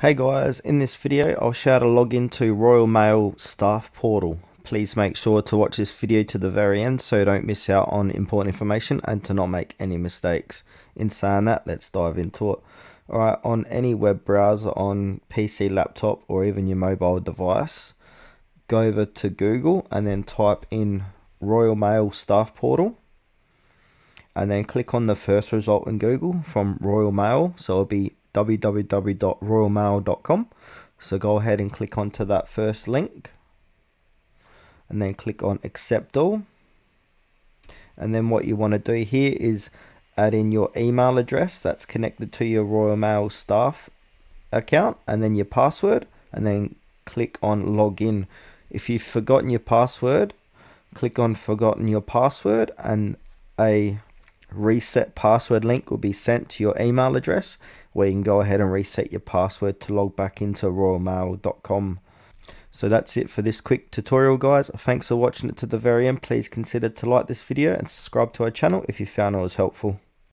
Hey guys, in this video I'll show how to log into Royal Mail staff portal. Please make sure to watch this video to the very end so you don't miss out on important information and to not make any mistakes. In saying that, let's dive into it. Alright, on any web browser on PC, laptop or even your mobile device, go over to Google and then type in Royal Mail staff portal. And then click on the first result in Google from Royal Mail, so it'll be www.royalmail.com. So go ahead and click onto that first link and then click on accept all. And then what you want to do here is add in your email address that's connected to your Royal Mail staff account and then your password, and then click on login. If you've forgotten your password, click on forgotten your password and a reset password link will be sent to your email address where you can go ahead and reset your password to log back into royalmail.com. So that's it for this quick tutorial, guys. Thanks for watching it to the very end. Please consider to like this video and subscribe to our channel if you found it was helpful.